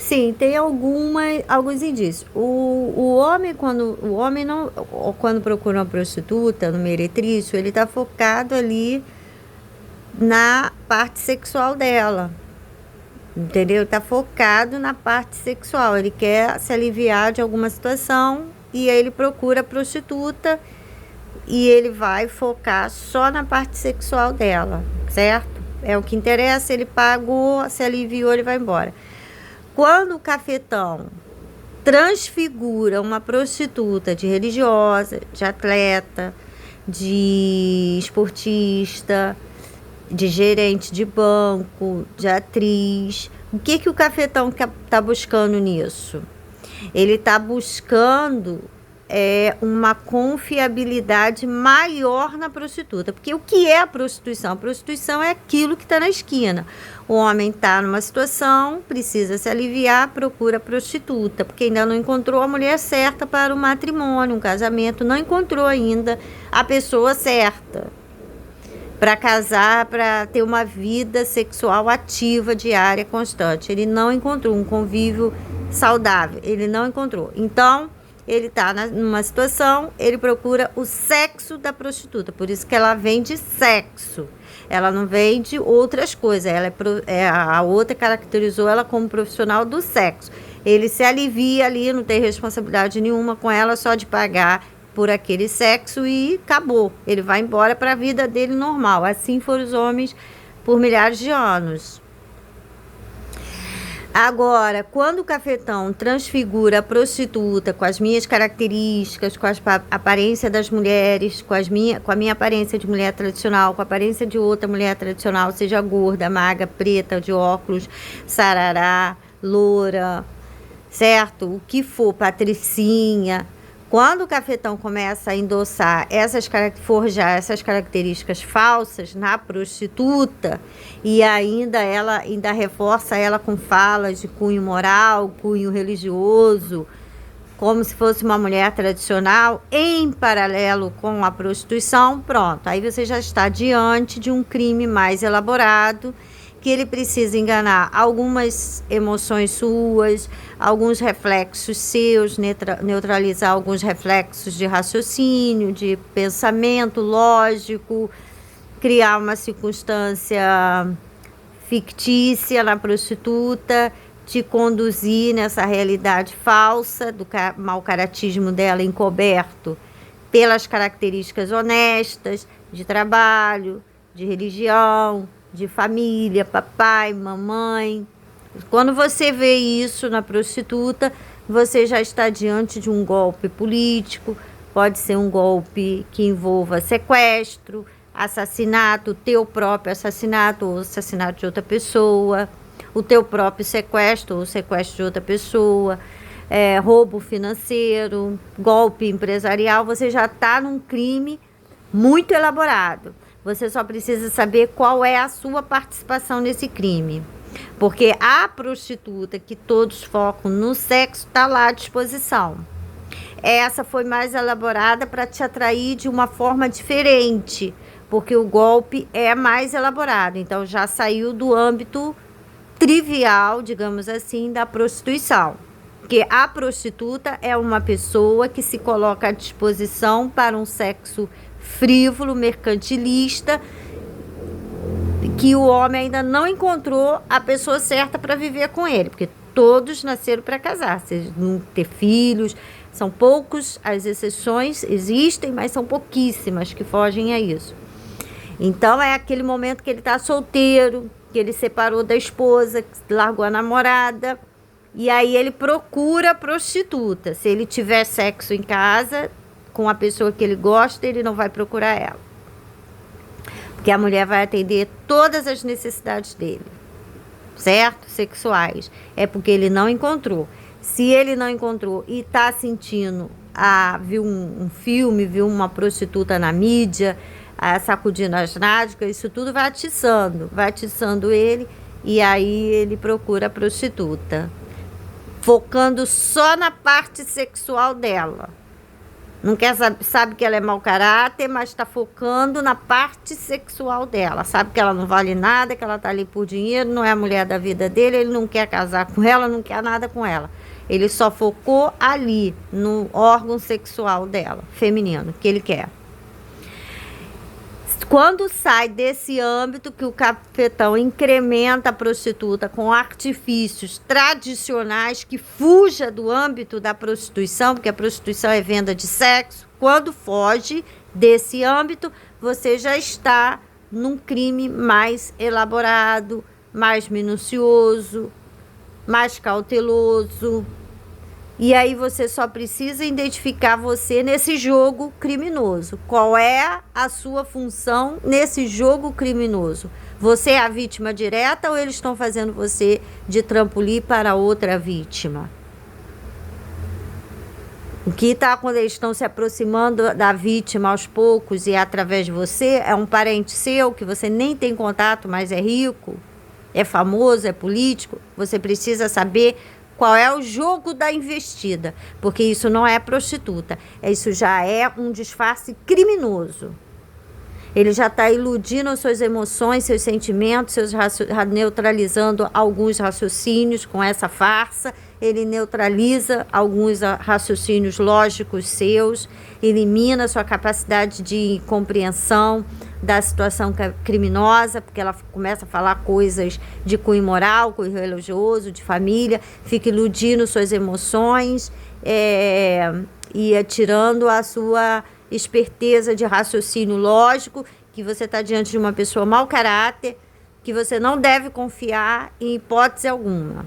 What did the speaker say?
Sim, tem alguns indícios. O homem, o homem não, quando procura uma prostituta no meretrício, ele está focado ali na parte sexual dela, entendeu? Está focado na parte sexual. Ele quer se aliviar de alguma situação e aí ele procura a prostituta e ele vai focar só na parte sexual dela, certo? É o que interessa, ele pagou, se aliviou, ele vai embora. Quando o cafetão transfigura uma prostituta de religiosa, de atleta, de esportista, de gerente de banco, de atriz, o que que o cafetão está buscando nisso? Ele está buscando uma confiabilidade maior na prostituta. Porque o que é a prostituição? A prostituição é aquilo que está na esquina. O homem está numa situação, precisa se aliviar, procura a prostituta, porque ainda não encontrou a mulher certa para o matrimônio, um casamento, não encontrou ainda a pessoa certa para casar, para ter uma vida sexual ativa, diária, constante. Ele não encontrou um convívio saudável, ele não encontrou. Então, ele está numa situação, ele procura o sexo da prostituta, por isso que ela vende sexo. Ela não vende outras coisas, a outra caracterizou ela como profissional do sexo. Ele se alivia ali, não tem responsabilidade nenhuma com ela, só de pagar por aquele sexo e acabou. Ele vai embora para a vida dele normal. Assim foram os homens por milhares de anos. Agora, quando o cafetão transfigura a prostituta com as minhas características, com a aparência das mulheres, com a minha aparência de mulher tradicional, com a aparência de outra mulher tradicional, seja gorda, magra, preta, de óculos, sarará, loura, certo? O que for, patricinha. Quando o cafetão começa a endossar forjar essas características falsas na prostituta e ainda reforça ela com falas de cunho moral, cunho religioso, como se fosse uma mulher tradicional, em paralelo com a prostituição, pronto. Aí você já está diante de um crime mais elaborado, que ele precisa enganar algumas emoções suas, alguns reflexos seus, neutralizar alguns reflexos de raciocínio, de pensamento lógico, criar uma circunstância fictícia na prostituta, te conduzir nessa realidade falsa do mau caratismo dela encoberto pelas características honestas de trabalho, de religião, de família, papai, mamãe. Quando você vê isso na prostituta, você já está diante de um golpe político, pode ser um golpe que envolva sequestro, assassinato, o teu próprio assassinato ou assassinato de outra pessoa, o teu próprio sequestro ou o sequestro de outra pessoa, roubo financeiro, golpe empresarial. Você já está num crime muito elaborado. Você só precisa saber qual é a sua participação nesse crime. Porque a prostituta, que todos focam no sexo, está lá à disposição. Essa foi mais elaborada para te atrair de uma forma diferente, porque o golpe é mais elaborado. Então já saiu do âmbito trivial, digamos assim, da prostituição. Porque a prostituta é uma pessoa que se coloca à disposição para um sexo frívolo, mercantilista, que o homem ainda não encontrou a pessoa certa para viver com ele, porque todos nasceram para casar, não ter filhos, são poucos, as exceções existem, mas são pouquíssimas que fogem a isso. Então é aquele momento que ele está solteiro, que ele separou da esposa, que largou a namorada, e aí ele procura a prostituta. Se ele tiver sexo em casa com a pessoa que ele gosta, ele não vai procurar ela, porque a mulher vai atender todas as necessidades dele, certo? Sexuais. É porque ele não encontrou. Se ele não encontrou e está sentindo, viu um filme, viu uma prostituta na mídia, sacudindo as nádegas, isso tudo vai atiçando ele, e aí ele procura a prostituta, focando só na parte sexual dela. Não quer sabe que ela é mau caráter, mas está focando na parte sexual dela. Sabe que ela não vale nada, que ela está ali por dinheiro, não é a mulher da vida dele, ele não quer casar com ela, não quer nada com ela. Ele só focou ali, no órgão sexual dela, feminino, que ele quer. Quando sai desse âmbito que o cafetão incrementa a prostituta com artifícios tradicionais que fuja do âmbito da prostituição, porque a prostituição é venda de sexo, quando foge desse âmbito, você já está num crime mais elaborado, mais minucioso, mais cauteloso. E aí você só precisa identificar você nesse jogo criminoso. Qual é a sua função nesse jogo criminoso? Você é a vítima direta ou eles estão fazendo você de trampolim para outra vítima? O que está quando eles estão se aproximando da vítima aos poucos e através de você? É um parente seu que você nem tem contato, mas é rico, é famoso, é político? Você precisa saber qual é o jogo da investida, porque isso não é prostituta, isso já é um disfarce criminoso. Ele já está iludindo suas emoções, seus sentimentos, neutralizando alguns raciocínios com essa farsa. Ele neutraliza alguns raciocínios lógicos seus, elimina sua capacidade de compreensão da situação criminosa, porque ela começa a falar coisas de cunho moral, cunho religioso, de família, fica iludindo suas emoções e atirando a sua esperteza de raciocínio lógico, que você está diante de uma pessoa mau caráter, que você não deve confiar em hipótese alguma.